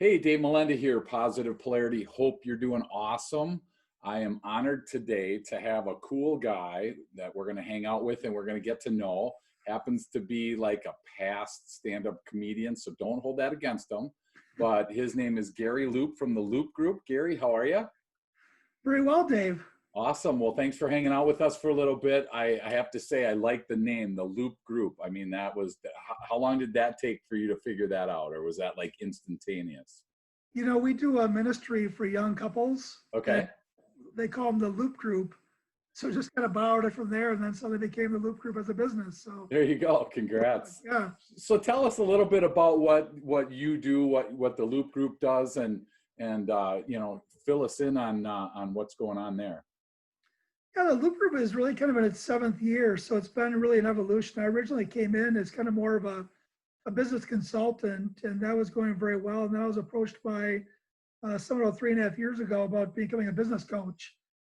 Hey, Dave Melenda here, Positive Polarity. Hope you're doing awesome. I am honored today to have a cool guy that we're going to hang out with and we're going to get to know. Happens to be like a past stand-up comedian, so don't hold that against him. But his name is Gary Loop from the Loop Group. Gary, how are you? Very well, Dave. Awesome. Well, thanks for hanging out with us for a little bit. I have to say, I like the name, the Loop Group. I mean, how long did that take for you to figure that out? Or was that like instantaneous? We do a ministry for young couples, and Okay. they call them the Loop Group. So just kind of borrowed it from there, and then so they became the Loop Group as a business. So There you go. Congrats. yeah, So tell us a little bit about what you do, what the Loop Group does, and fill us in on what's going on there. yeah, the Loop Group is really kind of in its seventh year, so it's been really an evolution. I originally came in as kind of more of a business consultant, and that was going very well. And then I was approached by someone about 3.5 years ago about becoming a business coach.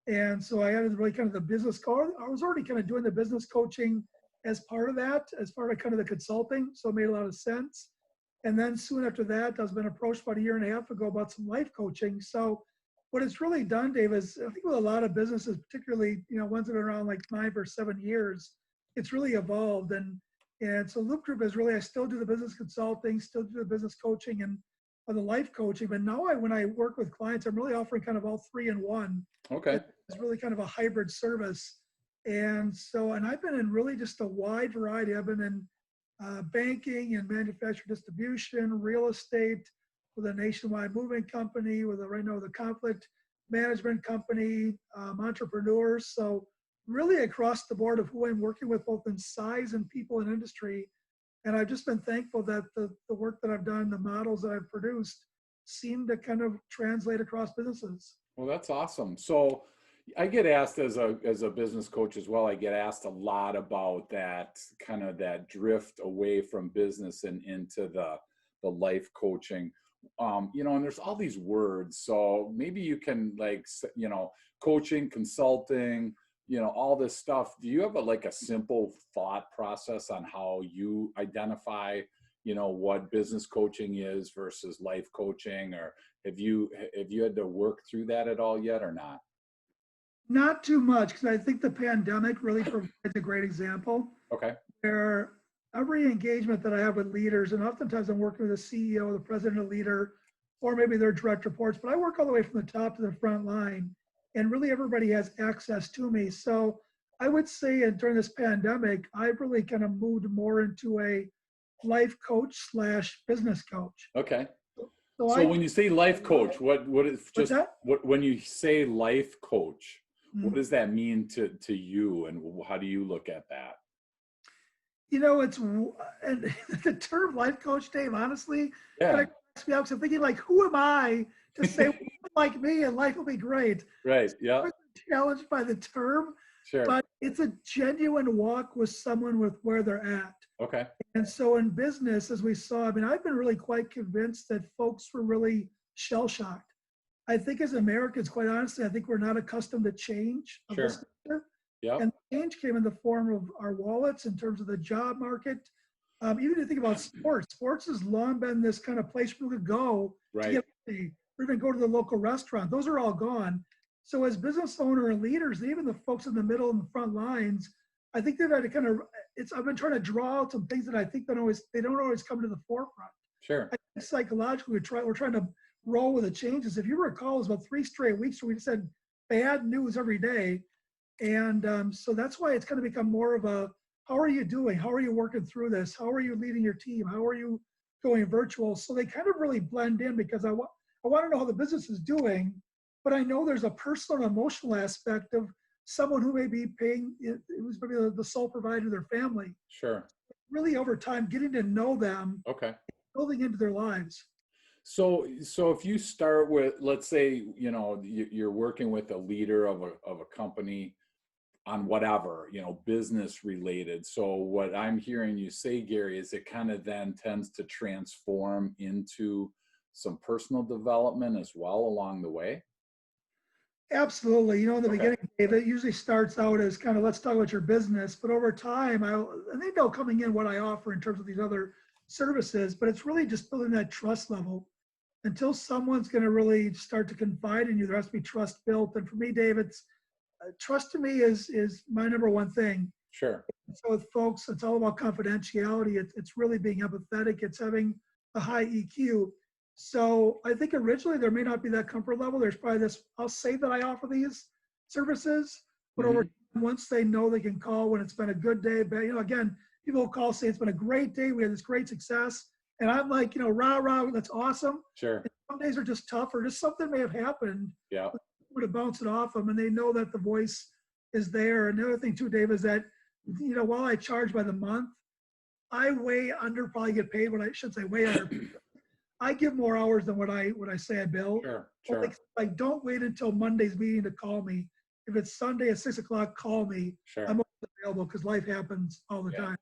And so I added really kind of the business coach. I was already kind of doing the business coaching as part of that, as part of kind of the consulting. So it made a lot of sense. And then soon after that, I was been approached about 1.5 years ago about some life coaching. So what it's really done, Dave, is I think with a lot of businesses, particularly, ones that are around like 5 or 7 years, it's really evolved. And so Loop Group is really, I still do the business consulting, still do the business coaching and the life coaching. But now when I work with clients, I'm really offering kind of all three in one. Okay. It's really kind of a hybrid service. And I've been in really just a wide variety. I've been in banking and manufacturing distribution, real estate, with a nationwide moving company, right now the conflict management company, entrepreneurs. So really across the board of who I'm working with, both in size and people and industry. And I've just been thankful that the work that I've done, the models that I've produced, seem to kind of translate across businesses. Well, that's awesome. So I get asked as a business coach as well, I get asked a lot about that kind of that drift away from business and into the life coaching. And there's all these words. So maybe you can coaching, consulting, all this stuff. Do you have a simple thought process on how you identify, what business coaching is versus life coaching, or have you had to work through that at all yet or not? Not too much, because I think the pandemic really provides a great example Okay. where every engagement that I have with leaders, and oftentimes I'm working with a CEO, the president, a leader, or maybe their direct reports, but I work all the way from the top to the front line, and really everybody has access to me. So I would say during this pandemic, I've really kind of moved more into a life coach / business coach. Okay. So So when you say life coach, what is what's just that? what when you say life coach, what Mm. does that mean to you, and how do you look at that? And the term life coach, Dave, honestly, kind Yeah. of cracks me up. So I'm thinking, like, who am I to say, well, like me and life will be great? Right. So I Yeah. was challenged by the term, Sure. but it's a genuine walk with someone with where they're at. Okay. And so in business, as we saw, I mean, I've been really quite convinced that folks were really shell shocked. I think as Americans, quite honestly, I think we're not accustomed to change of this Sure. nature. Yep. And change came in the form of our wallets in terms of the job market. Even if you think about sports, sports has long been this kind of place where we could go to Right. get ready, or even go to the local restaurant. Those are all gone. So as business owner and leaders, even the folks in the middle and the front lines, I think they've had to kind of, I've been trying to draw out some things that I think they don't always come to the forefront. Sure. I think psychologically, we're trying to roll with the changes. If you recall, it was about 3 straight weeks where we just had bad news every day. And so that's why it's going to become more of a, how are you doing? How are you working through this? How are you leading your team? How are you going virtual? So they kind of really blend in, because I want to know how the business is doing, but I know there's a personal and emotional aspect of someone who may be paying, who's maybe the sole provider of their family. Sure. Really over time, getting to know them, Okay. building into their lives. So if you start with, let's say, you're working with a leader of a company on whatever, business related. So what I'm hearing you say, Gary, is it kind of then tends to transform into some personal development as well along the way. Absolutely. In the Okay. beginning, Dave, it usually starts out as kind of, let's talk about your business. But over time, and they know coming in what I offer in terms of these other services, but it's really just building that trust level. until someone's going to really start to confide in you, there has to be trust built. And for me, Dave, it's trust to me is my number one thing. Sure. So with folks, it's all about confidentiality. It's really being empathetic. It's having a high EQ. So I think originally there may not be that comfort level. There's probably this, I'll say that I offer these services, but over Mhm. time, once they know they can call when it's been a good day, but again, people will call, say it's been a great day. We had this great success. And I'm like, rah, rah, that's awesome. Sure. And some days are just tough or just something may have happened. Yeah. To bounce it off them and they know that the voice is there. And the other thing too, Dave, is that, while I charge by the month, I way under probably get paid what I should say way under. I give more hours than what I say I bill. Sure. But Sure. like don't wait until Monday's meeting to call me. If it's Sunday at 6 o'clock, call me. Sure. I'm always available because life happens all the Yeah. time.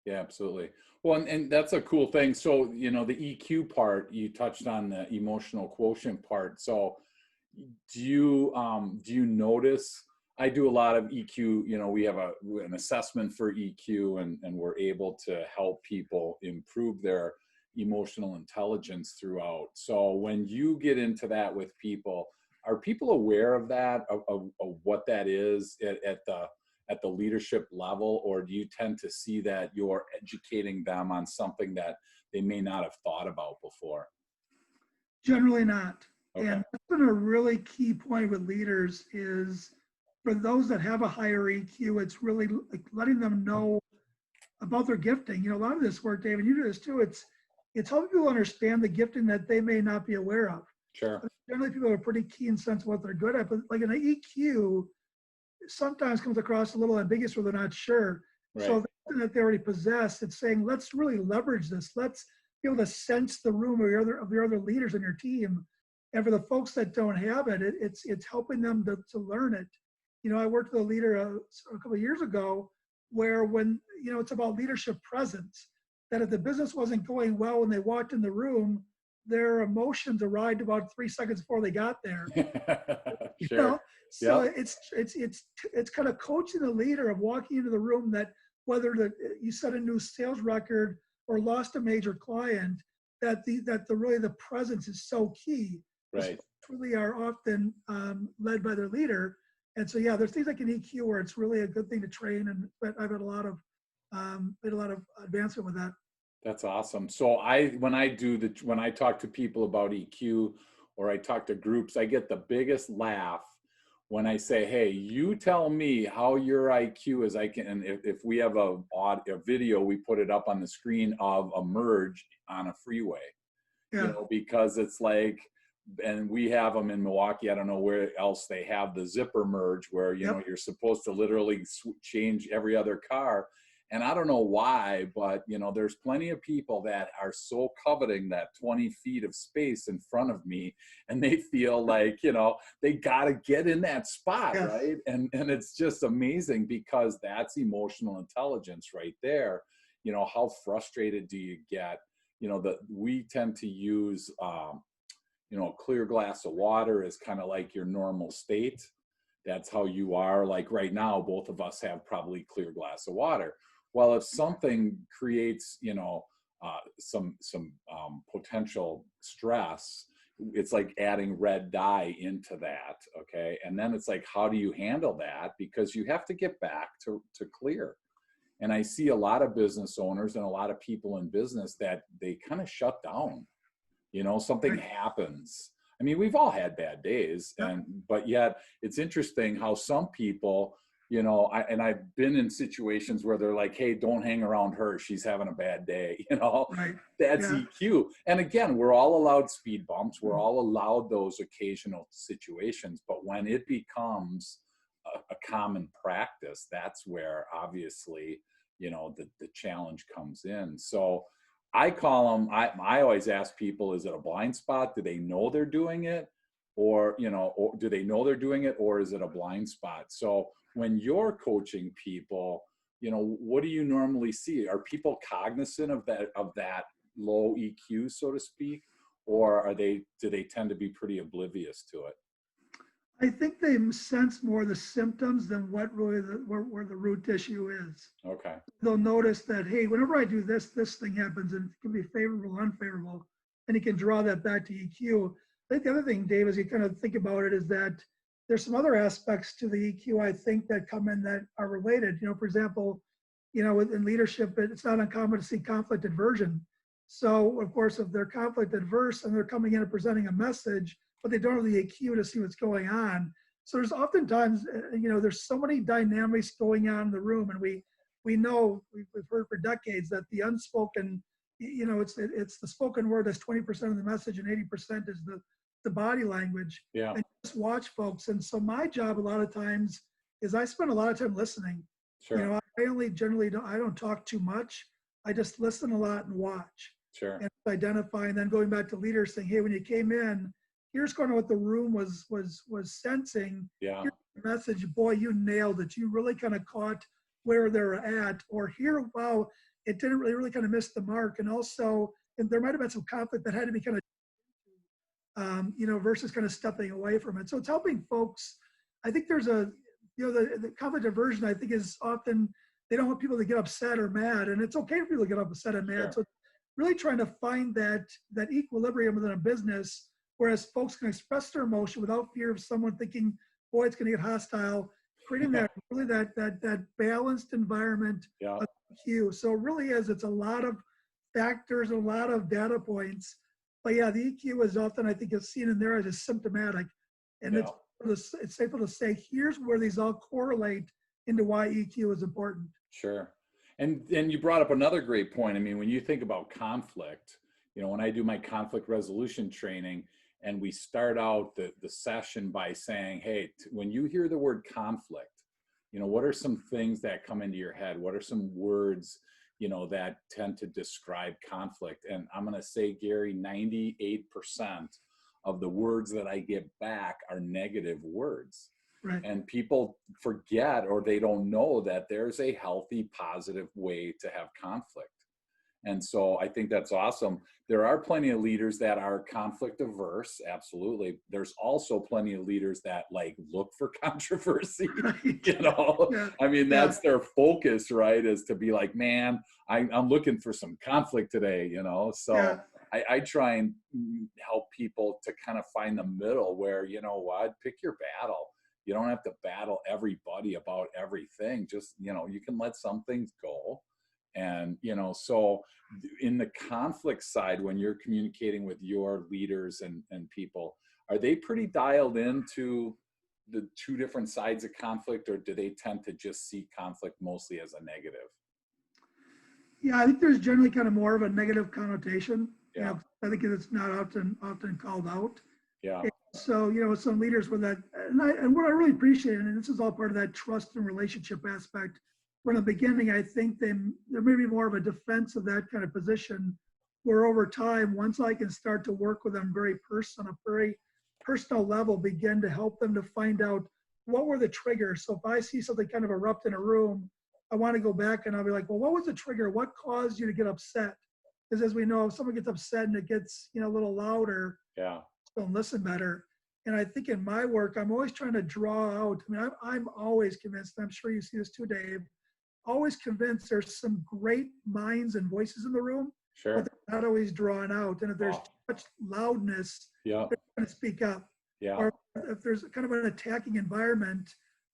Yeah, absolutely. Well, and that's a cool thing. So, the EQ part, you touched on the emotional quotient part. So do you notice, I do a lot of EQ, we have an assessment for EQ, and we're able to help people improve their emotional intelligence throughout. So when you get into that with people, are people aware of that, of what that is at the leadership level, or do you tend to see that you're educating them on something that they may not have thought about before? Generally not. Okay. And that's been a really key point with leaders is for those that have a higher EQ, it's really like letting them know about their gifting. A lot of this work, David, you do this too. It's helping people understand the gifting that they may not be aware of. Sure. Generally, people have a pretty keen sense of what they're good at, but like an EQ sometimes comes across a little ambiguous where they're not sure. Right. So that they already possess, it's saying, let's really leverage this. Let's be able to sense the room of your other leaders in your team. And for the folks that don't have it, it's helping them to learn it. I worked with a leader a couple of years ago where when, it's about leadership presence, that if the business wasn't going well when they walked in the room, their emotions arrived about 3 seconds before they got there. Sure. So Yep. it's kind of coaching the leader of walking into the room that whether you set a new sales record or lost a major client, that the presence is so key. Right. Really are often led by their leader. And so, yeah, there's things like an EQ where it's really a good thing to train. And but I've had a lot of advancement with that. That's awesome. So when I talk to people about EQ, or I talk to groups, I get the biggest laugh when I say, "Hey, you tell me how your IQ is." And if we have a video, we put it up on the screen of a merge on a freeway, Yeah. because it's like, and we have them in Milwaukee. I don't know where else they have the zipper merge where, Yep. you're supposed to literally change every other car. And I don't know why, but there's plenty of people that are so coveting that 20 feet of space in front of me, and they feel like, they got to get in that spot. Yes. Right. And it's just amazing because that's emotional intelligence right there. How frustrated do you get? That we tend to use, a clear glass of water is kind of like your normal state. That's how you are. Like right now, both of us have probably clear glass of water. Well, if something creates, some potential stress, it's like adding red dye into that. Okay. And then it's like, how do you handle that? Because you have to get back to clear. And I see a lot of business owners and a lot of people in business that they kind of shut down. Something Right. happens. I mean, we've all had bad days, Yep. but yet it's interesting how some people, I've been in situations where they're like, "Hey, don't hang around her. She's having a bad day." Right. That's Yeah. EQ. And again, we're all allowed speed bumps. We're all allowed those occasional situations. But when it becomes a common practice, that's where obviously, the challenge comes in. So I call them, I always ask people, is it a blind spot? Do they know they're doing it? Or do they know they're doing it, or is it a blind spot? So when you're coaching people, what do you normally see? Are people cognizant of that low EQ, so to speak? Or do they tend to be pretty oblivious to it? I think they sense more the symptoms than what really where the root issue is. Okay. They'll notice that, hey, whenever I do this, this thing happens, and it can be favorable or unfavorable. and you can draw that back to EQ. I think the other thing, Dave, as you kind of think about it, is that there's some other aspects to the EQ I think that come in that are related. For example, in leadership, it's not uncommon to see conflict aversion. So of course, if they're conflict adverse and they're coming in and presenting a message, but they don't have the EQ to see what's going on. So there's oftentimes, there's so many dynamics going on in the room, and we know we've heard for decades that the unspoken, it's the spoken word that's 20% of the message, and 80% is the body language. Yeah. And just watch folks. And so my job a lot of times is I spend a lot of time listening. Sure. I only generally I don't talk too much. I just listen a lot and watch. Sure. And identify, and then going back to leaders saying, hey, when you came in, here's kind of what the room was sensing. Yeah. Here's the message, boy, you nailed it. You really kind of caught where they're at. Or here, wow, it didn't really kind of miss the mark. And also, and there might have been some conflict that had to be kind of versus kind of stepping away from it. So it's helping folks. I think there's the conflict aversion, I think, is often they don't want people to get upset or mad, and it's okay for people to get upset and mad. Sure. So really trying to find that equilibrium within a business, whereas folks can express their emotion without fear of someone thinking, boy, it's going to get hostile, creating that balanced environment. Yeah. Of EQ. So it really is, it's a lot of factors, a lot of data points. But yeah, the EQ is often, I think, is seen in there as just symptomatic. And it's safe to say, here's where these all correlate into why EQ is important. Sure. And you brought up another great point. I mean, when you think about conflict, when I do my conflict resolution training, and we start out the session by saying, hey, when you hear the word conflict, what are some things that come into your head? What are some words, that tend to describe conflict? And I'm going to say, Gary, 98% of the words that I get back are negative words. Right. And people forget, or they don't know that there's a healthy, positive way to have conflict. And so I think that's awesome. There are plenty of leaders that are conflict averse. Absolutely. There's also plenty of leaders that look for controversy, Yeah. I mean, that's their focus, right? Is to be like, man, I'm looking for some conflict today, So Yeah. I try and help people to kind of find the middle where, pick your battle. You don't have to battle everybody about everything. Just, you can let some things go. And, so in the conflict side, when you're communicating with your leaders and people, are they pretty dialed into the two different sides of conflict, or do they tend to just see conflict mostly as a negative? Yeah, I think there's generally kind of more of a negative connotation. Yeah. I think it's not often called out. Yeah. And so, some leaders with that, and what I really appreciate, and this is all part of that trust and relationship aspect. From the beginning, I think there may be more of a defense of that kind of position, where over time, once I can start to work with them very personal level, begin to help them to find out what were the triggers. So if I see something kind of erupt in a room, I want to go back and I'll be like, well, what was the trigger? What caused you to get upset? Because as we know, if someone gets upset and it gets a little louder, they'll listen better. And I think in my work, I'm always trying to draw out. I mean, I'm always convinced, and I'm sure you see this too, Dave, always convinced there's some great minds and voices in the room, Sure. but they're not always drawn out. And if there's too much loudness, they're going to speak up. Yeah. Or if there's kind of an attacking environment,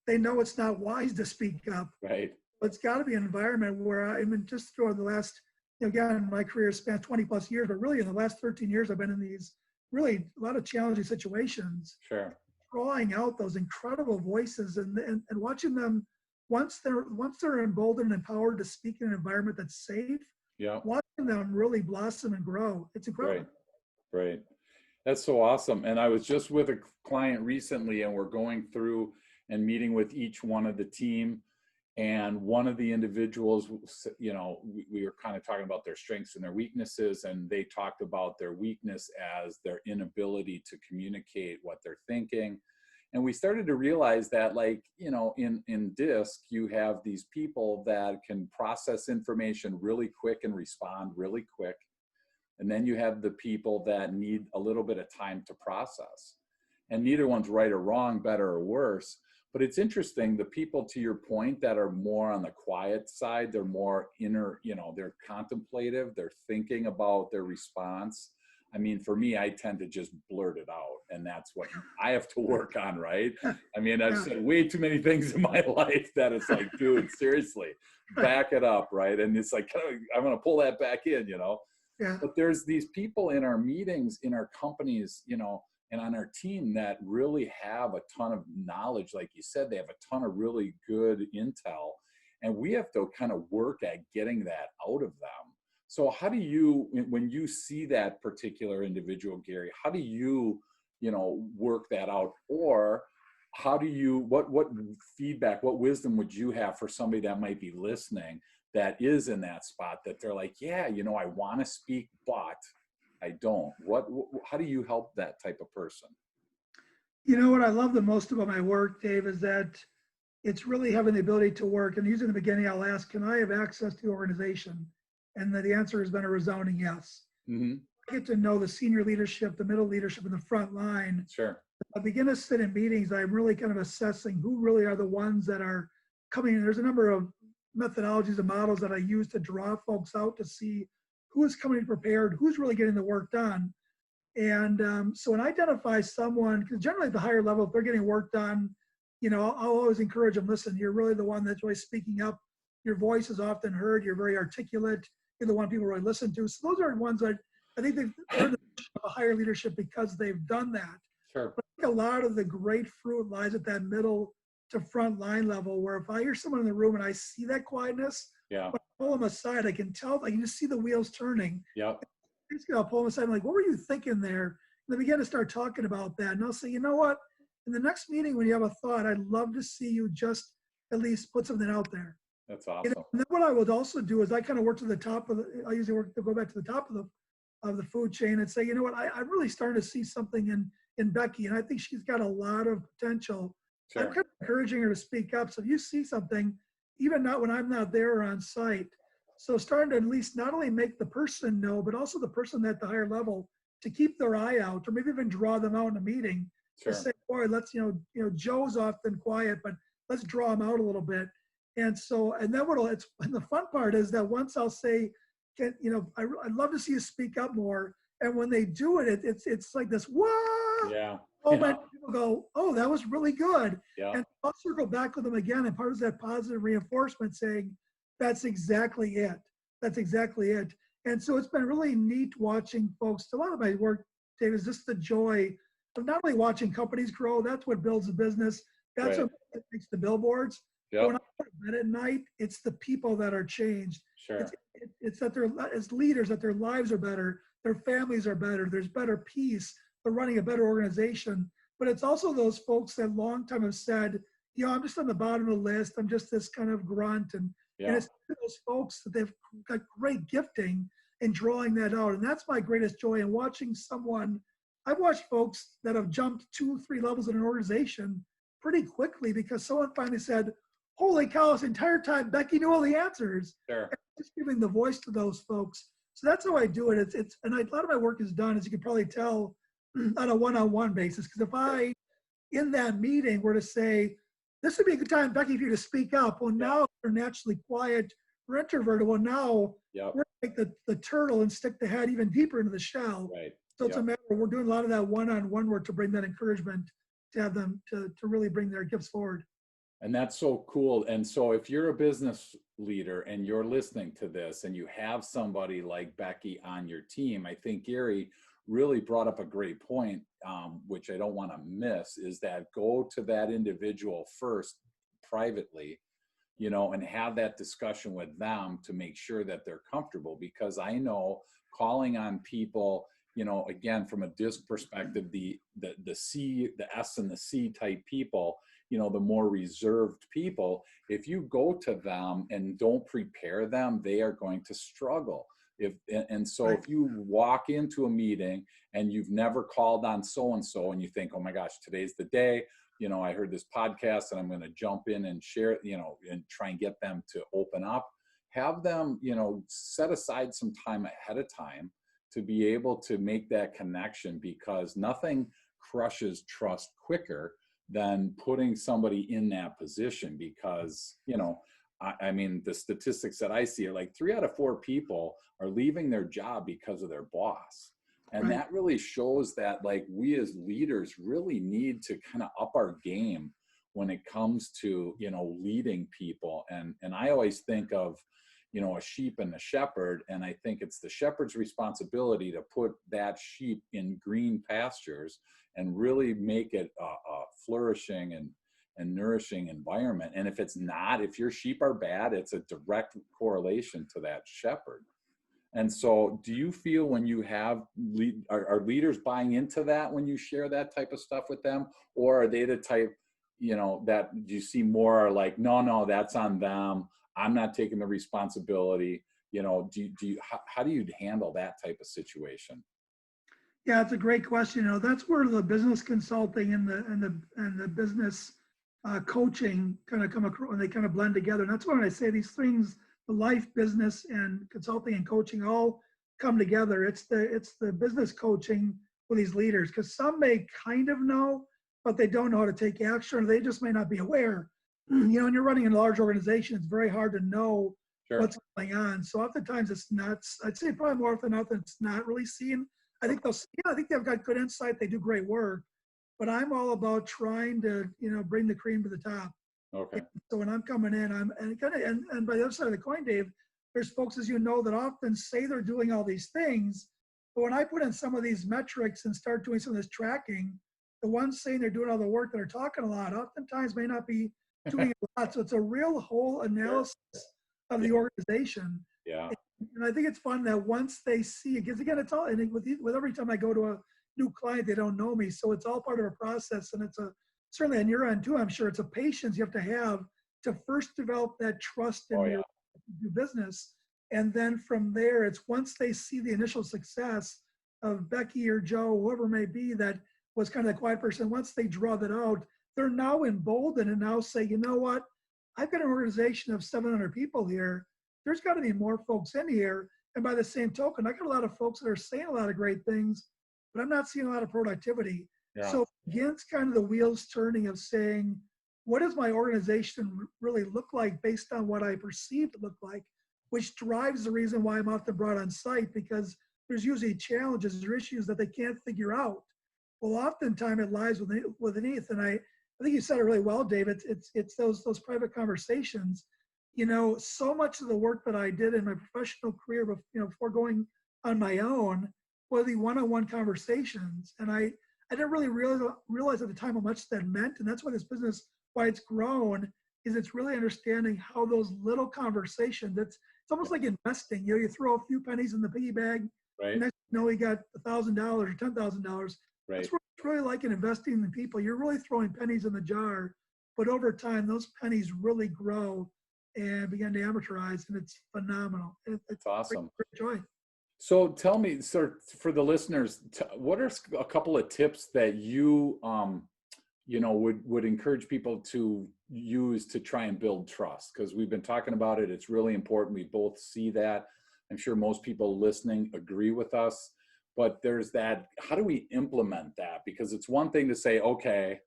they know it's not wise to speak up. Right. But it's got to be an environment where just through the last, again, my career spans 20 plus years, but really in the last 13 years, I've been in these really a lot of challenging situations. Sure. Drawing out those incredible voices and watching them once they're emboldened and empowered to speak in an environment that's safe. Yeah. Watching them really blossom and grow. It's incredible. Right. That's so awesome. And I was just with a client recently, and we're going through and meeting with each one of the team. And one of the individuals, we were kind of talking about their strengths and their weaknesses, and they talked about their weakness as their inability to communicate what they're thinking. And we started to realize that, in DISC, you have these people that can process information really quick and respond really quick. And then you have the people that need a little bit of time to process. And neither one's right or wrong, better or worse. But it's interesting, the people, to your point, that are more on the quiet side, they're more inner, they're contemplative, they're thinking about their response. I mean, for me, I tend to just blurt it out, and that's what I have to work on, right? I mean, I've Yeah, said way too many things in my life that it's like, dude, seriously, right. back it up, right? And it's like, I'm going to pull that back in, Yeah. But there's these people in our meetings, in our companies, and on our team that really have a ton of knowledge. Like you said, they have a ton of really good intel, and we have to kind of work at getting that out of them. So how do you, when you see that particular individual, Gary, how do you, work that out? Or how do you, what feedback, what wisdom would you have for somebody that might be listening that is in that spot that they're like, yeah, I want to speak, but I don't. How do you help that type of person? You know what I love the most about my work, Dave, is that it's really having the ability to work. And usually in the beginning, I'll ask, can I have access to the organization? And the answer has been a resounding yes. Hmm. I get to know the senior leadership, the middle leadership, and the front line. Sure. I begin to sit in meetings. I'm really kind of assessing who really are the ones that are coming in. There's a number of methodologies and models that I use to draw folks out to see who is coming prepared, who's really getting the work done. And so when I identify someone, because generally at the higher level, if they're getting work done, I'll always encourage them, listen, you're really the one that's really speaking up. Your voice is often heard. You're very articulate. You're the one people really listen to. So those are ones that I think they've earned a higher leadership because they've done that. Sure. But I think a lot of the great fruit lies at that middle to front line level, where if I hear someone in the room and I see that quietness, Yeah. when I pull them aside, I can tell, I can just see the wheels turning. Yep. Basically, I'll pull them aside. I'm like, what were you thinking there? And they begin to start talking about that. And I'll say, you know what? In the next meeting, when you have a thought, I'd love to see you just at least put something out there. That's awesome. And then what I would also do is I kind of work to the top of the, I usually work to go back to the top of the food chain and say, you know what, I'm really starting to see something in Becky, and I think she's got a lot of potential. Sure. I'm kind of encouraging her to speak up. So if you see something, even not when I'm not there or on site, so starting to at least not only make the person know, but also the person at the higher level to keep their eye out, or maybe even draw them out in a meeting Sure. to say, boy, let's, Joe's often quiet, but let's draw him out a little bit. And so, and then and the fun part is that once I'll say, I'd love to see you speak up more. And when they do it, it's like this, whoa, Yeah. moment. People go, oh, that was really good. Yeah. And I'll circle back with them again. And part of that positive reinforcement saying, that's exactly it. That's exactly it. And so it's been really neat watching folks. A lot of my work, Dave, is just the joy of not only watching companies grow. That's what builds a business. That's Right. what makes the billboards. But Yep. when I go to bed at night, it's the people that are changed. Sure. It's that as leaders, that their lives are better, their families are better, there's better peace, they're running a better organization. But it's also those folks that long time have said, I'm just on the bottom of the list. I'm just this kind of grunt. And Yeah. it's those folks that they've got great gifting in drawing that out. And that's my greatest joy in watching someone. I've watched folks that have jumped 2-3 levels in an organization pretty quickly because someone finally said, holy cow, this entire time Becky knew all the answers. Sure. And just giving the voice to those folks. So that's how I do it. A lot of my work is done, as you can probably tell, on a one-on-one basis. Because if I, in that meeting, were to say, this would be a good time, Becky, for you to speak up. Well, now they're naturally quiet or introverted. Well, now Yep. we're like the turtle and stick the head even deeper into the shell. Right. So it's a matter, we're doing a lot of that one-on-one work to bring that encouragement to have them to really bring their gifts forward. And that's so cool. And so if you're a business leader and you're listening to this and you have somebody like Becky on your team, I think Gary really brought up a great point, which I don't want to miss, is that go to that individual first privately, and have that discussion with them to make sure that they're comfortable. Because I know calling on people, again, from a disc perspective, the C, the S and the C type people, the more reserved people, if you go to them and don't prepare them, they are going to struggle. So Right. if you walk into a meeting and you've never called on so-and-so and you think, oh my gosh, today's the day, I heard this podcast and I'm going to jump in and share it, and try and get them to open up, have them, set aside some time ahead of time to be able to make that connection, because nothing crushes trust quicker than putting somebody in that position. Because, I mean, the statistics that I see are like 3 out of 4 people are leaving their job because of their boss. And Right. that really shows that like we as leaders really need to kind of up our game when it comes to, leading people. And I always think of, a sheep and a shepherd. And I think it's the shepherd's responsibility to put that sheep in green pastures and really make it a flourishing and nourishing environment. And if it's not, if your sheep are bad, it's a direct correlation to that shepherd. And so do you feel when you have are leaders buying into that when you share that type of stuff with them? Or are they the type, that you see more are like, no, that's on them. I'm not taking the responsibility. How do you handle that type of situation? Yeah, it's a great question. That's where the business consulting and the business coaching kind of come across, and they kind of blend together. And that's when I say these things, the life, business, and consulting and coaching all come together. It's the business coaching for these leaders, because some may kind of know, but they don't know how to take action, or they just may not be aware. When you're running a large organization, it's very hard to know Sure. what's going on. So oftentimes it's not. I'd say probably more often than not, it's not really seen. I think I think they've got good insight. They do great work, but I'm all about trying to, bring the cream to the top. Okay. So when I'm coming in, and by the other side of the coin, Dave, there's folks, as you know, that often say they're doing all these things, but when I put in some of these metrics and start doing some of this tracking, the ones saying they're doing all the work that are talking a lot, oftentimes may not be doing a lot. So it's a real whole analysis of the organization. Yeah. And I think it's fun that once they see it, because again, it's all, and with every time I go to a new client, they don't know me. So it's all part of a process. And it's certainly on your end too, I'm sure it's a patience you have to first develop that trust in your business. And then from there, it's once they see the initial success of Becky or Joe, whoever it may be, that was kind of the quiet person, once they draw that out, they're now emboldened and now say, you know what, I've got an organization of 700 people here. There's got to be more folks in here. And by the same token, I got a lot of folks that are saying a lot of great things, but I'm not seeing a lot of productivity. Yeah. So against kind of the wheels turning of saying, what does my organization really look like based on what I perceive to look like, which drives the reason why I'm often brought on site, because there's usually challenges or issues that they can't figure out. Well, oftentimes it lies underneath. And I think you said it really well, Dave. It's those private conversations. So much of the work that I did in my professional career, before going on my own, were the one-on-one conversations. And I didn't really realize at the time how much that meant. And that's why this business, why it's grown, is it's really understanding how those little conversations, it's almost like investing. You throw a few pennies in the piggy bag, Right. and next you know you got $1,000 or $10,000. Right. That's what it's really like in investing in people. You're really throwing pennies in the jar, but over time, those pennies really grow and begin to amortize, and it's phenomenal. It's awesome. great joy. So tell me, sir, for the listeners, what are a couple of tips that you, would encourage people to use to try and build trust? Because we've been talking about it. It's really important. We both see that. I'm sure most people listening agree with us. But there's that, how do we implement that? Because it's one thing to say, okay,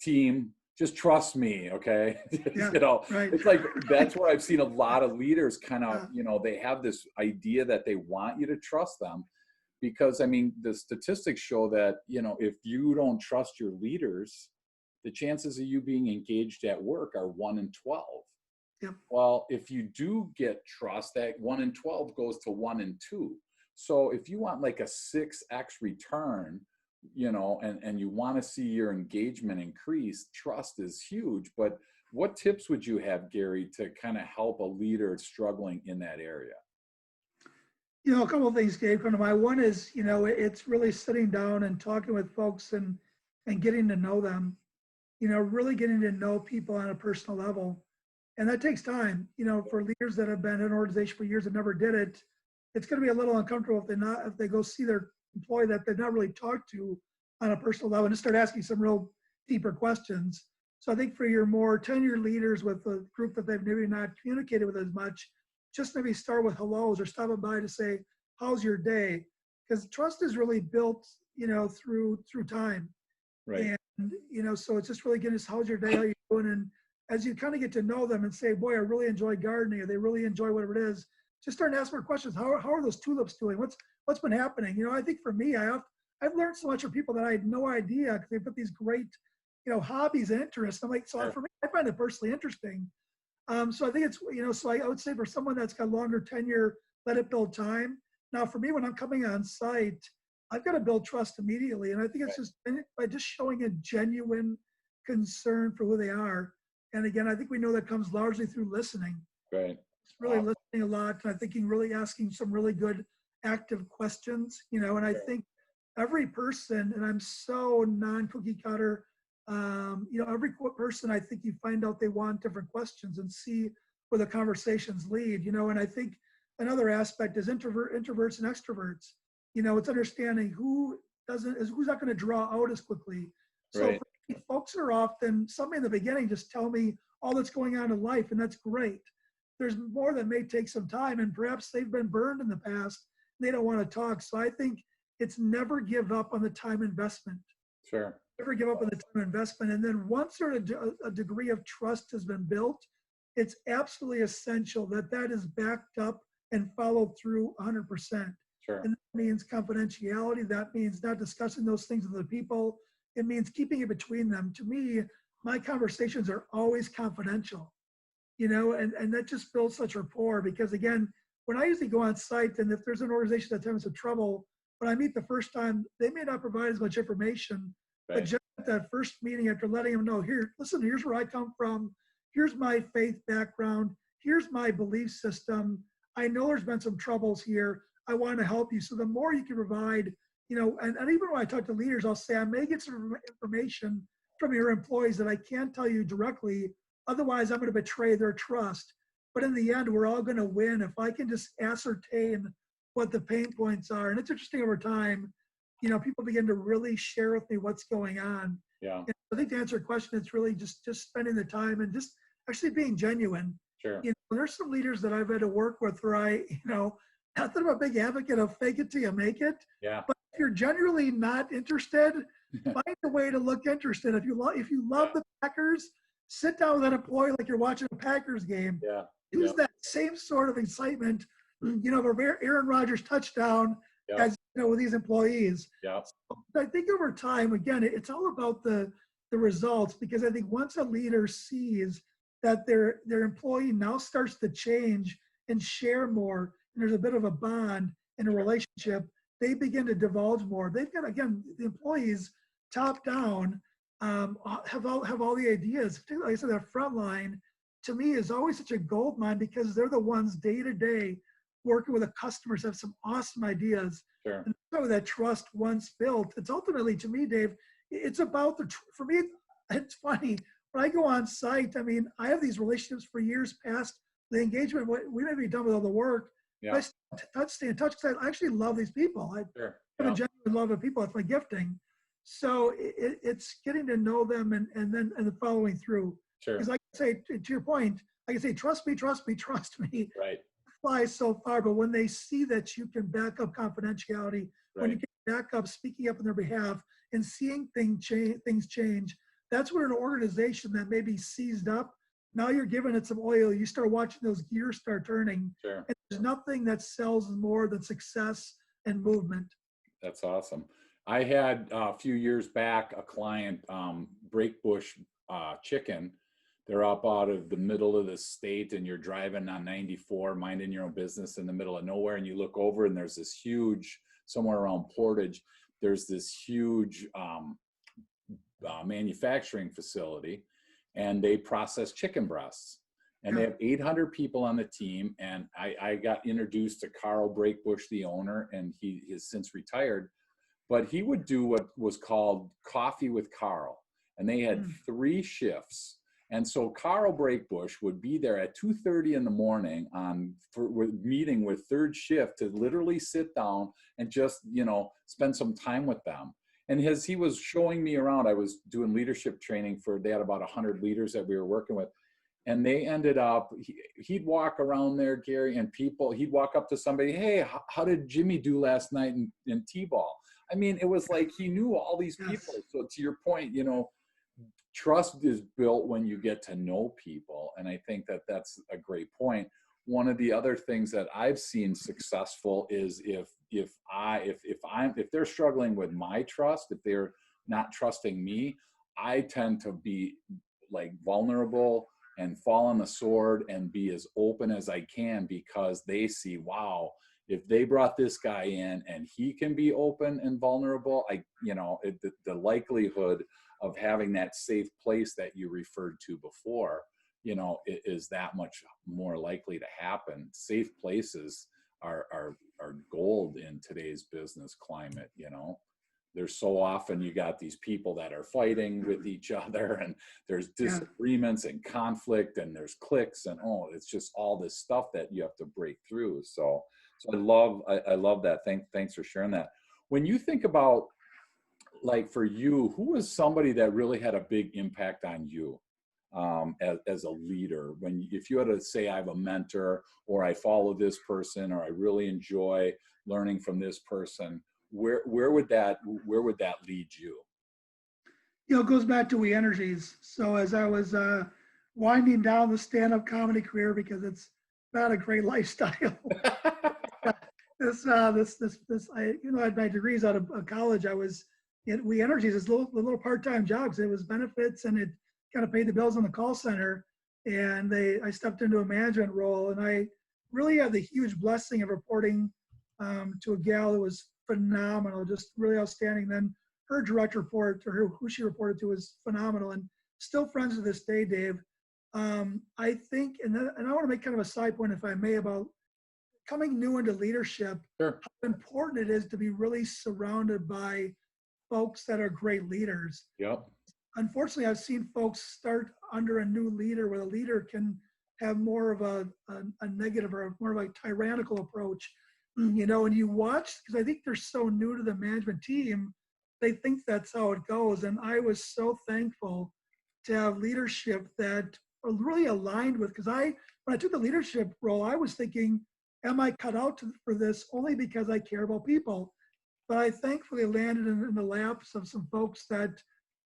team, just trust me, okay? Yeah, right. It's like, that's where I've seen a lot of leaders kind of, they have this idea that they want you to trust them. Because, I mean, the statistics show that, if you don't trust your leaders, the chances of you being engaged at work are 1 in 12. Yep. Well, if you do get trust, that 1 in 12 goes to 1 in 2. So if you want like a 6x return, and you want to see your engagement increase, trust is huge. But what tips would you have, Gary, to kind of help a leader struggling in that area? A couple of things came to mind. One is, it's really sitting down and talking with folks and getting to know them, really getting to know people on a personal level. And that takes time, for leaders that have been in an organization for years and never did it. It's going to be a little uncomfortable if they go see their employee that they've not really talked to on a personal level and just start asking some real deeper questions. So I think for your more tenured leaders with a group that they've maybe not communicated with as much, just maybe start with hellos or stopping by to say, how's your day? Because trust is really built, through time. Right. And, so it's just really getting us, how's your day? How you doing? And as you kind of get to know them and say, boy, I really enjoy gardening, or they really enjoy whatever it is, just starting to ask more questions. How are those tulips doing? What's been happening? You know, I think for me, I've learned so much from people that I had no idea because they put these great, you know, hobbies and interests. I'm like, so Sure. for me, I find it personally interesting. So I think it's, you know, so I would say for someone that's got longer tenure, let it build time. Now, for me, when I'm coming on site, I've got to build trust immediately. And I think it's Right. just by just showing a genuine concern for who they are. And again, I think we know that comes largely through listening. Right. It's really Awesome. listening a lot. And I think really asking some really good active questions, you know, and I Sure. think every person, and I'm so non-cookie cutter, you know, every person, I think you find out they want different questions and see where the conversations lead, you know, and I think another aspect is introverts and extroverts. You know, it's understanding who's not going to draw out as quickly. So Right. for me, folks are often, somebody in the beginning just tell me all that's going on in life, and that's great. There's more that may take some time, and perhaps they've been burned in the past. They don't want to talk. So I think it's never give up on the time investment. Sure. Never give up on the time investment. And then once a degree of trust has been built, it's absolutely essential that that is backed up and followed through 100%. Sure. And that means confidentiality. That means not discussing those things with the people. It means keeping it between them. To me, my conversations are always confidential, you know, and that just builds such rapport because again, when I usually go on site and if there's an organization that's having some trouble, when I meet the first time, they may not provide as much information, but Right. just at that first meeting after letting them know, here, listen, here's where I come from. Here's my faith background. Here's my belief system. I know there's been some troubles here. I want to help you. So the more you can provide, you know, and even when I talk to leaders, I'll say, I may get some information from your employees that I can't tell you directly. Otherwise, I'm going to betray their trust. But in the end, we're all going to win if I can just ascertain what the pain points are. And it's interesting over time, you know, people begin to really share with me what's going on. Yeah. And I think to answer your question, it's really just spending the time and just actually being genuine. Sure. You know, there's some leaders that I've had to work with where you know, not that I'm a big advocate of fake it till you make it, Yeah. but if you're generally not interested, find a way to look interested. If you love Yeah. the Packers, sit down with an employee like you're watching a Packers game. Yeah. Use Yeah. that same sort of excitement, you know, of Aaron Rodgers touchdown Yeah. as you know with these employees. Yeah. I think over time, again, it's all about the results because I think once a leader sees that their employee now starts to change and share more, and there's a bit of a bond in a Sure. relationship, they begin to divulge more. They've got again the employees top down have all the ideas. Particularly, like I said, that front line to me is always such a gold mine because they're the ones day to day working with the customers have some awesome ideas. Sure. And so that trust once built, it's ultimately to me, Dave, it's about for me, it's funny. When I go on site, I mean, I have these relationships for years past the engagement. We may be done with all the work, Yeah. but I stay in touch because I actually love these people. I Sure. have a Yeah. genuine love of people. It's my gifting. So it's getting to know them and then following through. Sure. Because I can say, to your point, I can say, trust me, trust me, trust me. Right. Fly so far, but when they see that you can back up confidentiality, when you Right. can back up speaking up on their behalf and seeing things change, that's when an organization that may be seized up, now you're giving it some oil. You start watching those gears start turning. Sure. And there's nothing that sells more than success and movement. That's awesome. I had a few years back a client, Breakbush Chicken. They're up out of the middle of the state, and you're driving on 94, minding your own business in the middle of nowhere, and you look over, and there's this huge, somewhere around Portage, there's this huge manufacturing facility, and they process chicken breasts. And they have 800 people on the team. And I got introduced to Carl Breakbush, the owner, and he has since retired. But he would do what was called Coffee with Carl. And they had 3 shifts. And so Carl Breakbush would be there at 2:30 in the morning meeting with third shift to literally sit down and just, you know, spend some time with them. And as he was showing me around, I was doing leadership training they had about 100 leaders that we were working with. And they ended up, he'd walk around there, Gary, and he'd walk up to somebody, hey, how did Jimmy do last night in T-ball? I mean, it was like he knew all these people. So to your point, you know, trust is built when you get to know people. And I think that that's a great point. one of the other things that I've seen successful is if they're struggling with my trust, if they're not trusting me, I tend to be like vulnerable and fall on the sword and be as open as I can, because they see, wow, if they brought this guy in and he can be open and vulnerable, the likelihood of having that safe place that you referred to before, is that much more likely to happen. Safe places are gold in today's business climate. There's so often you got these people that are fighting with each other, and there's Yeah. disagreements and conflict, and there's cliques, and it's just all this stuff that you have to break through. So I love that. Thanks for sharing that. When you think about, like, for you, who was somebody that really had a big impact on you as a leader? If you had to say, I have a mentor, or I follow this person, or I really enjoy learning from this person, where would that lead you? It goes back to We Energies. So as I was winding down the stand-up comedy career, because it's not a great lifestyle. I had my degrees out of college. I was at We Energies, this little part-time jobs. It was benefits, and it kind of paid the bills in the call center. And I stepped into a management role, and I really had the huge blessing of reporting to a gal who was phenomenal, just really outstanding. Then her direct report, or who she reported to, was phenomenal, and still friends to this day, Dave. I think, and I want to make kind of a side point, if I may, about coming new into leadership, Sure. how important it is to be really surrounded by folks that are great leaders. Yep. Unfortunately, I've seen folks start under a new leader where the leader can have more of a negative, or more of a tyrannical approach, and you watch, because I think they're so new to the management team, they think that's how it goes. And I was so thankful to have leadership that are really aligned with, because when I took the leadership role, I was thinking, am I cut out for this only because I care about people? But I thankfully landed in the laps of some folks that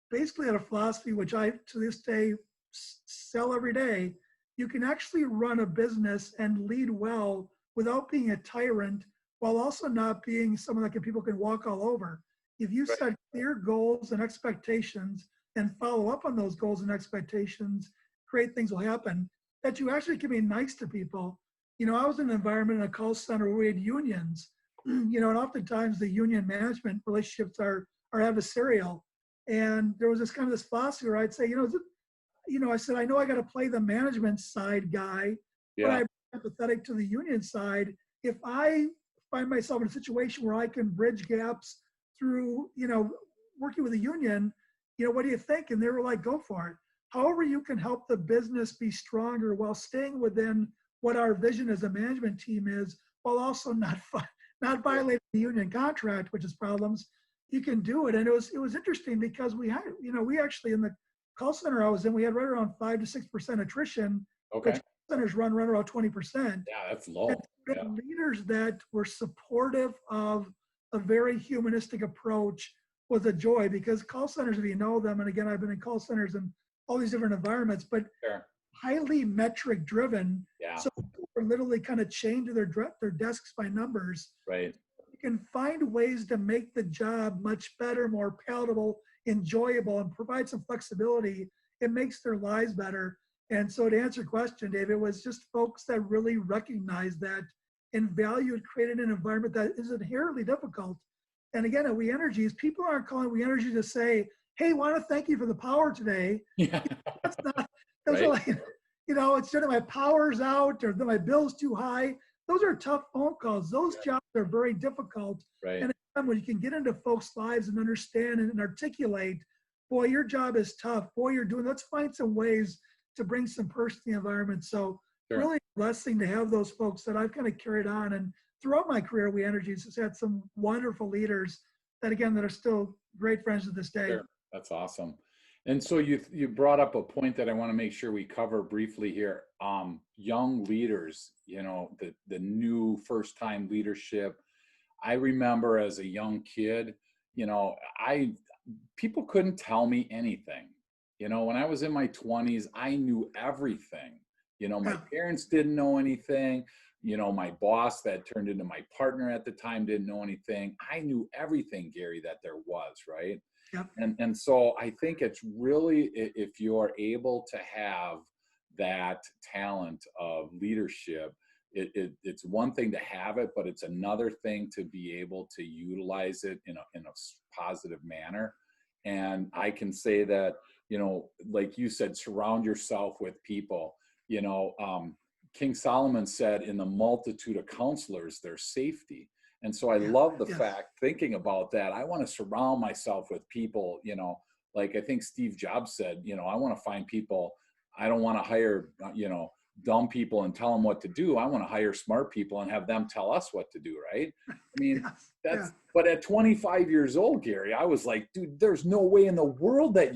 basically had a philosophy, which I to this day sell every day. You can actually run a business and lead well without being a tyrant, while also not being someone that people can walk all over. If you Right. set clear goals and expectations and follow up on those goals and expectations, great things will happen. That you actually can be nice to people. I was in an environment in a call center where we had unions, and oftentimes the union management relationships are adversarial. And there was this philosophy where I'd say, I said, I know I got to play the management side guy, but Yeah. I'm empathetic to the union side. If I find myself in a situation where I can bridge gaps through, working with a union, what do you think? And they were like, go for it. However, you can help the business be stronger while staying within what our vision as a management team is, while also not violating the union contract, which is problems. You can do it. And it was interesting, because we had, we actually, in the call center I was in, we had right around 5 to 6% attrition, Okay. which centers run right around 20%. Yeah, that's And low. we had Yeah. leaders that were supportive of a very humanistic approach was a joy, because call centers, if you know them, and again, I've been in call centers in all these different environments, but Sure. highly metric driven. Yeah. So people are literally kind of chained to their desks by numbers. Right. You can find ways to make the job much better, more palatable, enjoyable, and provide some flexibility. It makes their lives better. And so, to answer your question, Dave, it was just folks that really recognized that and valued creating an environment that is inherently difficult. And again, at We Energies, people aren't calling We Energies to say, hey, want to thank you for the power today. Yeah. That's not, those are Right. like, it's sort of my power's out, or my bill's too high. Those are tough phone calls. Those jobs are very difficult. Right. And when you can get into folks' lives and understand and articulate, boy, your job is tough. Boy, let's find some ways to bring some person to the environment. So Sure. really a blessing to have those folks that I've kind of carried on. And throughout my career, We Energies has had some wonderful leaders that are still great friends to this day. Sure. That's awesome. And so you brought up a point that I want to make sure we cover briefly here. Young leaders, the new first time leadership. I remember as a young kid, people couldn't tell me anything. When I was in my 20s, I knew everything. My Yeah. parents didn't know anything. My boss that turned into my partner at the time didn't know anything. I knew everything, Gary, that there was, right? Yep. And so I think it's really, if you're able to have that talent of leadership, it's one thing to have it, but it's another thing to be able to utilize it in a positive manner. And I can say that, like you said, surround yourself with people. King Solomon said, in the multitude of counselors, there's safety. And so I Yeah. love the Yes. fact, thinking about that, I want to surround myself with people, like I think Steve Jobs said, I want to find people. I don't want to hire, dumb people and tell them what to do. I want to hire smart people and have them tell us what to do, right? I mean, Yes. Yeah. but at 25 years old, Gary, I was like, dude, there's no way in the world that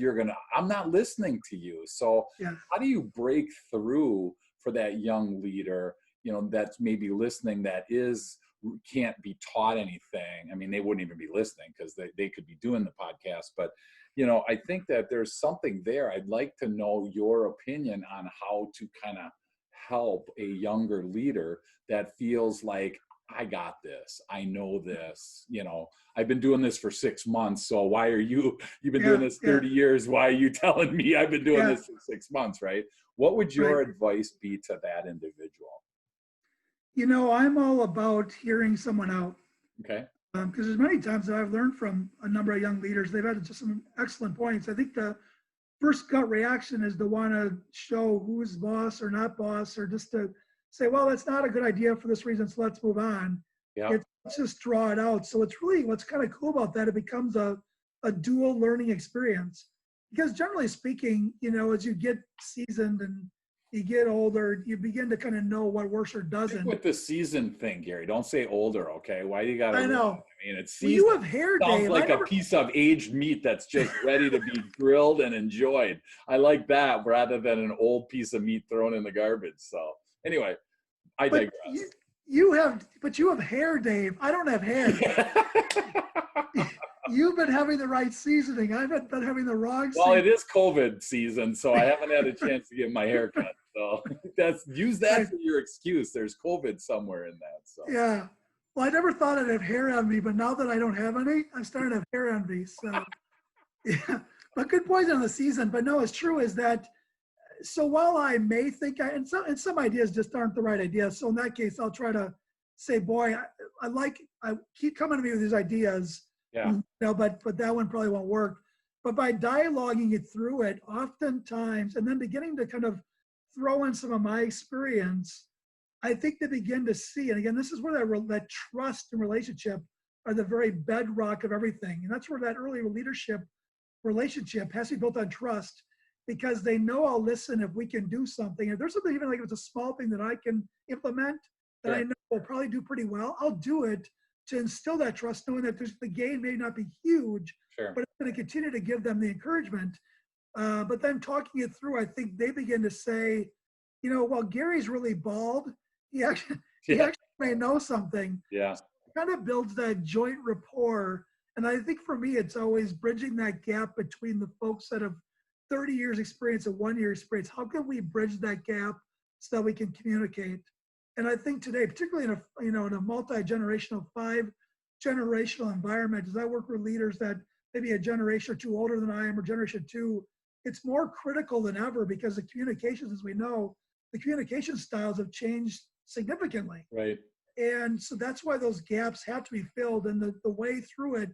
I'm not listening to you. So Yes. how do you break through for that young leader, that's maybe listening, that can't be taught anything? I mean, they wouldn't even be listening because they could be doing the podcast. But, I think that there's something there. I'd like to know your opinion on how to kind of help a younger leader that feels like, I got this, I know this, I've been doing this for 6 months. So why are you've been doing Yeah. this Yeah. 30 years. Why are you telling me I've been doing Yeah. this for 6 months, right? What would Right. your advice be to that individual? I'm all about hearing someone out. Okay. Because there's many times that I've learned from a number of young leaders. They've had just some excellent points. I think the first gut reaction is to want to show who's boss or not boss, or just to say, well, that's not a good idea for this reason, so let's move on. Yeah. Let's just draw it out. So it's really, what's kind of cool about that, it becomes a dual learning experience. Because generally speaking, as you get seasoned and you get older, you begin to kind of know what works or Stick doesn't. with the season thing, Gary. Don't say older, okay? Why do you got to? I know. I mean, it's Well, you seasoned. have hair, Sounds Dave. like a piece of aged meat that's just ready to be grilled and enjoyed. I like that rather than an old piece of meat thrown in the garbage. So anyway, I But digress. you have hair, Dave. I don't have hair. You've been having the right seasoning. I've been having the wrong Well, seasoning. it is COVID season, so I haven't had a chance to get my hair cut. So use that for your excuse. There's COVID somewhere in that. So Yeah. Well, I never thought I'd have hair on me, but now that I don't have any, I'm starting to have hair envy. So, yeah. But good point on the season. But no, it's true is that, so while I may think and some ideas just aren't the right ideas. So in that case, I'll try to say, boy, I keep coming to me with these ideas, yeah, but that one probably won't work. But by dialoguing it through it, oftentimes, and then beginning to kind of throw in some of my experience, I think they begin to see, and again, this is where that trust and relationship are the very bedrock of everything. And that's where that early leadership relationship has to be built on trust, because they know I'll listen if we can do something. If there's something, even like if it's a small thing that I can implement that I know will probably do pretty well, I'll do it to instill that trust, knowing that the gain may not be huge, sure. but it's going to continue to give them the encouragement. But then talking it through, I think they begin to say, well, Gary's really bald. He actually may know something. Yeah. So it kind of builds that joint rapport. And I think for me, it's always bridging that gap between the folks that have 30 years experience and 1 year experience. How can we bridge that gap so that we can communicate? And I think today, particularly in a multi-generational, 5-generational environment, as I work with leaders that maybe a generation or two older than I am, or generation two, it's more critical than ever, because the communications, as we know, the communication styles have changed significantly. Right. And so that's why those gaps have to be filled. And the way through it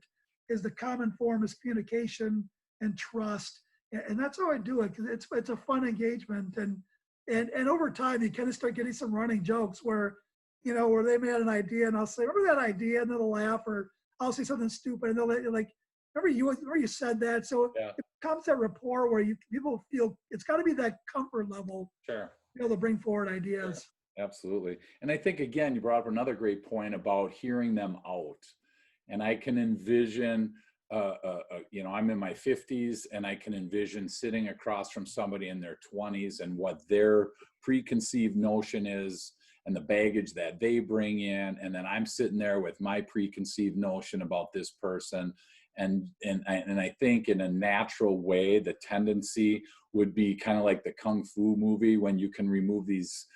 is the common form is communication and trust. And that's how I do it, because it's a fun engagement. And over time, you kind of start getting some running jokes where they may have an idea and I'll say, remember that idea? And they'll laugh, or I'll say something stupid and they'll like, remember you said that? So Yeah. it becomes that rapport where people feel it's got to be that comfort level. Sure. To be able to bring forward ideas. Sure. Absolutely. And I think, again, you brought up another great point about hearing them out. And I can envision, I'm in my 50s, and I can envision sitting across from somebody in their 20s and what their preconceived notion is and the baggage that they bring in. And then I'm sitting there with my preconceived notion about this person. And I think in a natural way, the tendency would be kind of like the Kung Fu movie when you can remove these,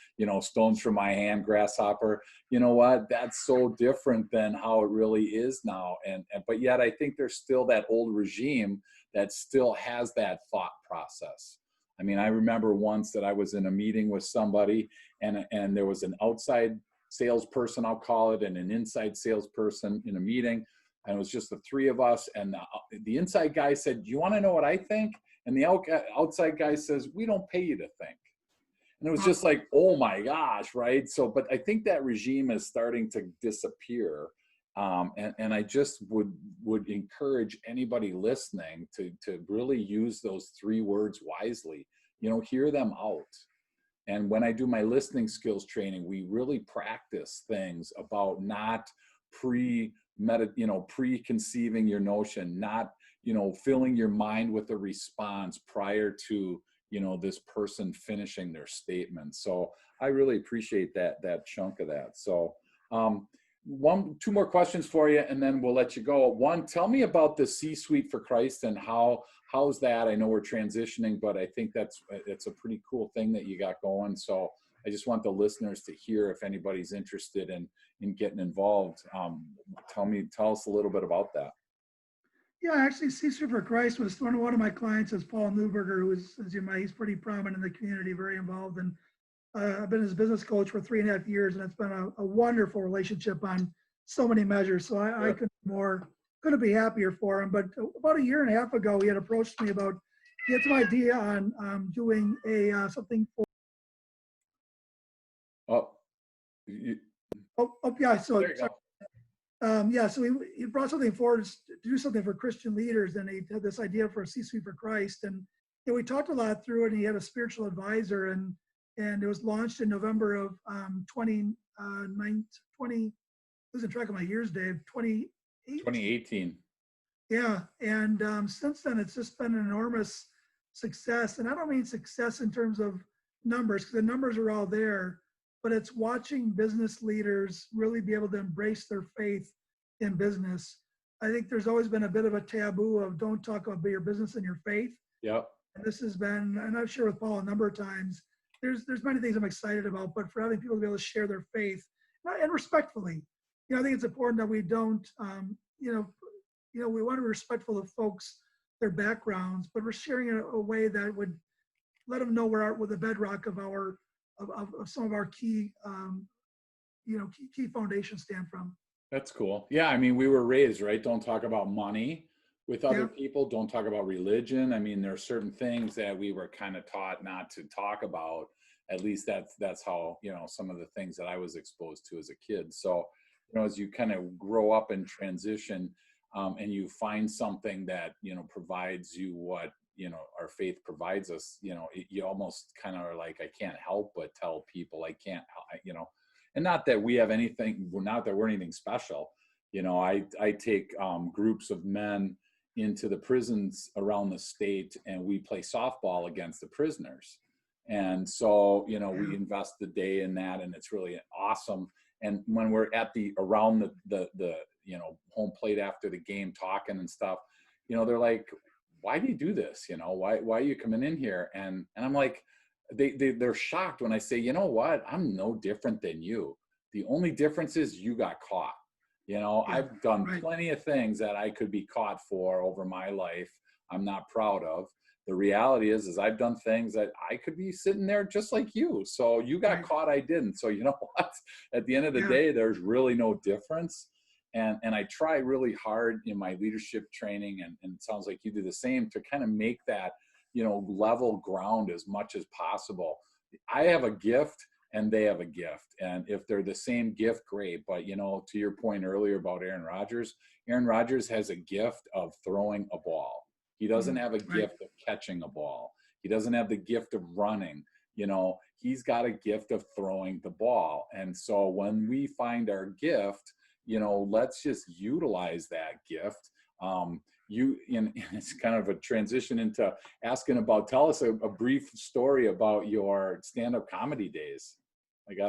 stones from my hand, grasshopper. You know what? That's so different than how it really is now. But yet I think there's still that old regime that still has that thought process. I mean, I remember once that I was in a meeting with somebody and there was an outside salesperson, I'll call it, and an inside salesperson in a meeting. And it was just the three of us. And the inside guy said, "Do you want to know what I think?" And the outside guy says, "We don't pay you to think." And it was just like, oh my gosh, right? So, but I think that regime is starting to disappear. And I just would encourage anybody listening to really use those three words wisely, hear them out. And when I do my listening skills training, we really practice things about not preconceiving your notion, not, filling your mind with a response prior to, this person finishing their statement. So I really appreciate that chunk of that. So two more questions for you, and then we'll let you go. One, tell me about the C-Suite for Christ and how's that? I know we're transitioning, but I think it's a pretty cool thing that you got going. So I just want the listeners to hear if anybody's interested in getting involved. Tell us a little bit about that. Yeah, actually, Csuite for Christ was one of my clients is Paul Newberger, who is, as you might, he's pretty prominent in the community, very involved. And I've been his business coach for 3.5 years, and it's been a wonderful relationship on so many measures. So I couldn't be happier for him. But about 1.5 years ago, he had approached me about, he had some idea on doing something for. Yeah. So he brought something forward to do something for Christian leaders, and he had this idea for a C-Suite for Christ. And we talked a lot through it, and he had a spiritual advisor, and it was launched in November of 2019, losing track of my years, Dave, 2018. Yeah, and since then, it's just been an enormous success. And I don't mean success in terms of numbers, because the numbers are all there, but it's watching business leaders really be able to embrace their faith in business. I think there's always been a bit of a taboo of don't talk about your business and your faith. Yep. And this has been, and I've shared with Paul a number of times, there's many things I'm excited about, but for having people to be able to share their faith and respectfully, I think it's important that we don't, we want to be respectful of folks, their backgrounds, but we're sharing in a way that would let them know where the bedrock of some of our key, key foundations stand from. That's cool. Yeah, I mean, we were raised, right? Don't talk about money with other people. Don't talk about religion. I mean, there are certain things that we were kind of taught not to talk about. At least that's how, some of the things that I was exposed to as a kid. So, as you kind of grow up and transition, and you find something that, provides you what, our faith provides us, you almost kind of are like, I can't help but tell people I can't, and not that we have anything, not that we're anything special. I take groups of men into the prisons around the state, and we play softball against the prisoners. And so, we invest the day in that, and it's really awesome. And when we're at around the home plate after the game talking and stuff, they're like, why do you do this? Why are you coming in here? And I'm like, they're shocked when I say, you know what? I'm no different than you. The only difference is you got caught. I've done plenty of things that I could be caught for over my life. I'm not proud of. The reality is I've done things that I could be sitting there just like you. So you got caught, I didn't. So you know what? At the end of the day, there's really no difference. And I try really hard in my leadership training, and it sounds like you do the same, to kind of make that, level ground as much as possible. I have a gift and they have a gift. And if they're the same gift, great. But, to your point earlier about Aaron Rodgers has a gift of throwing a ball. He doesn't have a gift of catching a ball. He doesn't have the gift of running. He's got a gift of throwing the ball. And so when we find our gift, let's just utilize that gift. It's kind of a transition into asking about, tell us a brief story about your stand-up comedy days.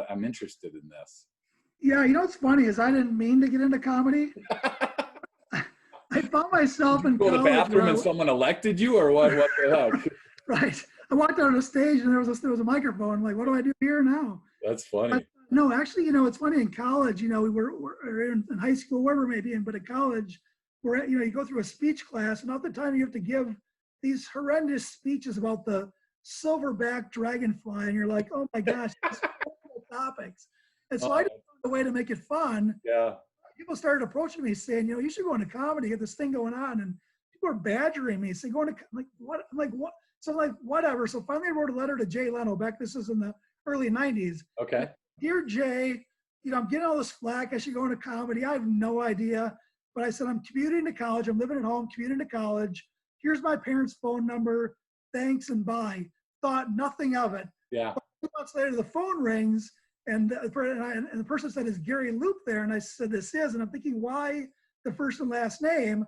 I'm interested in this. Yeah, what's funny is I didn't mean to get into comedy. I found myself in Go to the college bathroom where and someone elected you, or what? What the heck? right. I walked out on the stage and there was a microphone. I'm like, what do I do here now? That's But funny. no, actually, it's funny in college, we're in high school, wherever it may be, but in college, where, you go through a speech class and all the time you have to give these horrendous speeches about the silverback dragonfly. And you're like, oh my gosh, these horrible topics. And so I just Oh, found a way to make it fun. yeah. People started approaching me saying, you should go into comedy, get this thing going on. And people are badgering me, saying, going to, like, what? I'm like, what? So I'm like, whatever. So finally I wrote a letter to Jay Leno this is in the early 90s. Okay. Dear Jay, I'm getting all this flack. I should go into comedy. I have no idea. But I said, I'm commuting to college. I'm living at home, commuting to college. Here's my parents' phone number. Thanks and bye. Thought nothing of it. Yeah. 2 months later, the phone rings, and the person said, is Gary Loop there? And I said, this is. And I'm thinking, why the first and last name?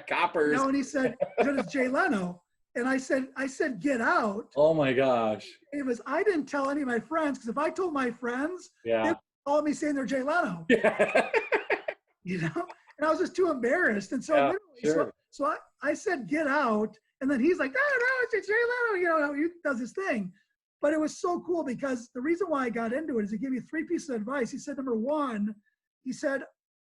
Coppers. And he said, it's Jay Leno. And I said, get out. Oh my gosh. It was, I didn't tell any of my friends, because if I told my friends, Yeah. they'd call me saying they're Jay Leno. Yeah. And I was just too embarrassed. And so, Yeah, literally, sure. so I said, get out. And then he's like, no, it's Jay Leno, he does his thing. But it was so cool because the reason why I got into it is he gave me 3 pieces of advice. He said, number one, he said,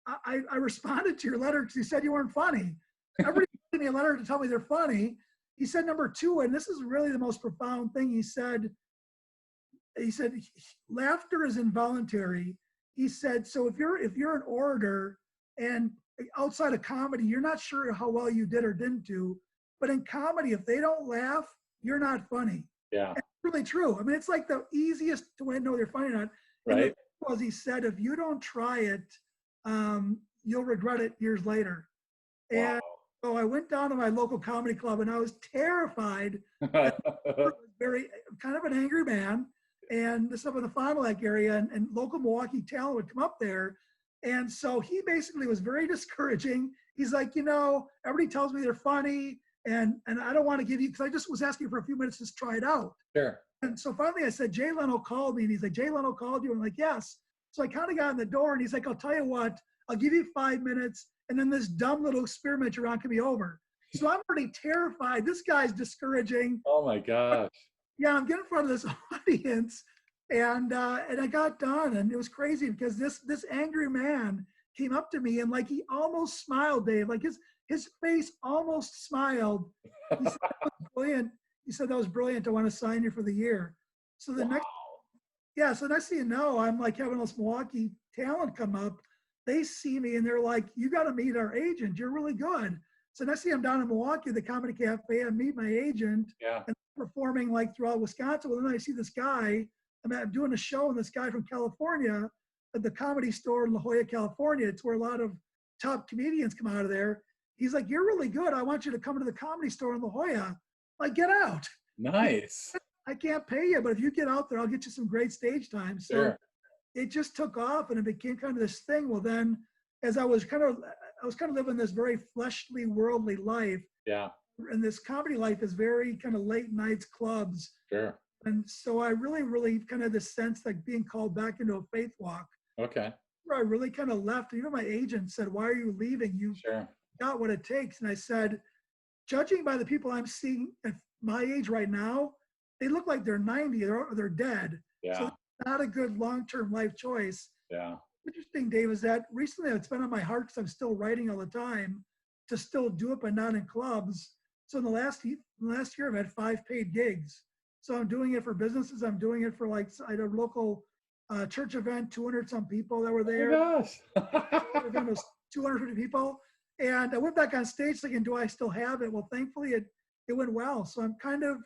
I responded to your letter because he said you weren't funny. Everybody gave me a letter to tell me they're funny. He said, number two, and this is really the most profound thing, he said, laughter is involuntary. He said, so if you're an orator and outside of comedy, you're not sure how well you did or didn't do, but in comedy, if they don't laugh, you're not funny. Yeah. And it's really true. I mean, it's like the easiest to know they're funny or not. Right. Was he said, if you don't try it, you'll regret it years later. Wow. And so I went down to my local comedy club and I was terrified. I was very kind of an angry man. And this up in the Fond du Lac area, and local Milwaukee talent would come up there. And so he basically was very discouraging. He's like, everybody tells me they're funny, and I don't want to give you, because I just was asking for a few minutes to try it out. Sure. And so finally I said, Jay Leno called me, and he's like, Jay Leno called you? I'm like, yes. So I kind of got in the door, and he's like, I'll tell you what, I'll give you 5 minutes, and then this dumb little experiment you're on can be over. So I'm already terrified. This guy's discouraging. Oh my gosh. Yeah, I'm getting in front of this audience, and I got done, and it was crazy because this angry man came up to me and like he almost smiled, Dave. Like his face almost smiled. He said, that was brilliant. He said, that was brilliant. I want to sign you for the year. So the next thing you know, I'm like having this Milwaukee talent come up. They see me and they're like, you got to meet our agent. You're really good. So next thing I'm down in Milwaukee, the Comedy Cafe, I meet my agent. Yeah. And performing like throughout Wisconsin. Well, then I see this guy, I'm doing a show, and this guy from California at the Comedy Store in La Jolla, California. It's where a lot of top comedians come out of there. He's like, you're really good. I want you to come to the Comedy Store in La Jolla. Like, get out. Nice. I can't pay you, but if you get out there, I'll get you some great stage time. So Sure. it just took off, and it became kind of this thing. Well, then as I was kind of living this very fleshly, worldly life. Yeah. And this comedy life is very kind of late nights clubs. Sure. And so I really kind of the sense like being called back into a faith walk. Okay. Where I really kind of left. Even my agent said, why are you leaving? You Sure. got what it takes. And I said, judging by the people I'm seeing at my age right now, they look like they're 90 or they're dead. Yeah. So it's not a good long-term life choice. Yeah. Interesting, Dave, is that recently it's been on my heart because I'm still writing all the time to still do it, but not in clubs. So in the last year, I've had 5 paid gigs. So I'm doing it for businesses. I'm doing it for I had a local church event, 200 some people that were there. Oh my gosh. Event was 250 people. And I went back on stage thinking, do I still have it? Well, thankfully it went well. So I'm kind of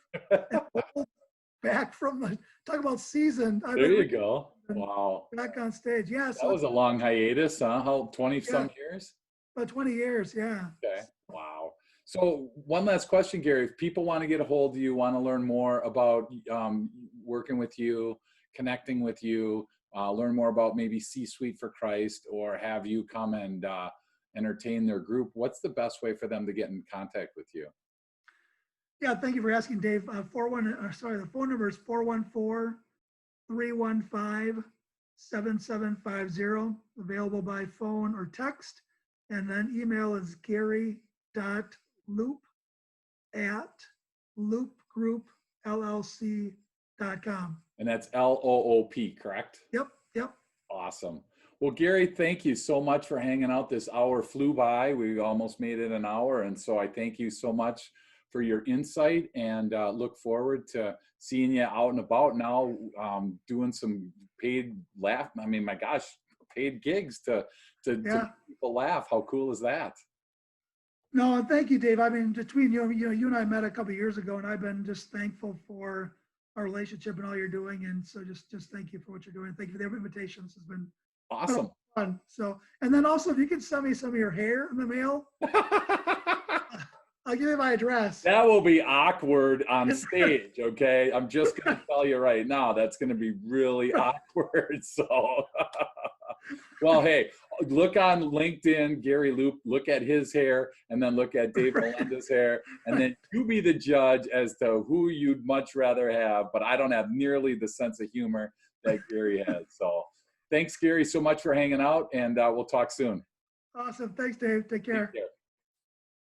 back from talk about seasoned. There you go. Wow. Back on stage. Yeah. That So was a long hiatus, huh? How 20 some years? about 20 years. Yeah. Okay. Wow. So one last question, Gary. If people want to get a hold of you, want to learn more about working with you, connecting with you, learn more about maybe Csuite for Christ, or have you come and entertain their group, what's the best way for them to get in contact with you? Yeah, thank you for asking, Dave. The phone number is 414-315-7750, available by phone or text. And then email is gary.loop@loopgroupllc.com. And that's LOOP, correct? Yep, yep. Awesome. Well, Gary, thank you so much for hanging out. This hour flew by. We almost made it an hour. And so I thank you so much for your insight, and look forward to seeing you out and about now, doing some paid my gosh, paid gigs to Yeah. make people laugh. How cool is that? No, and thank you, Dave. I mean, between you and I met a couple of years ago, and I've been just thankful for our relationship and all you're doing. And so just thank you for what you're doing. Thank you for the invitations. It's been Awesome. fun. So, and then also, if you could send me some of your hair in the mail, I'll give you my address. That will be awkward on stage, okay? I'm just going to tell you right now, that's going to be really awkward. So, well, hey, look on LinkedIn, Gary Loop, look at his hair, and then look at Dave Melinda's hair, and then you be the judge as to who you'd much rather have. But I don't have nearly the sense of humor that Gary has. So thanks, Gary, so much for hanging out, and we'll talk soon. Awesome. Thanks, Dave. Take care. Take care.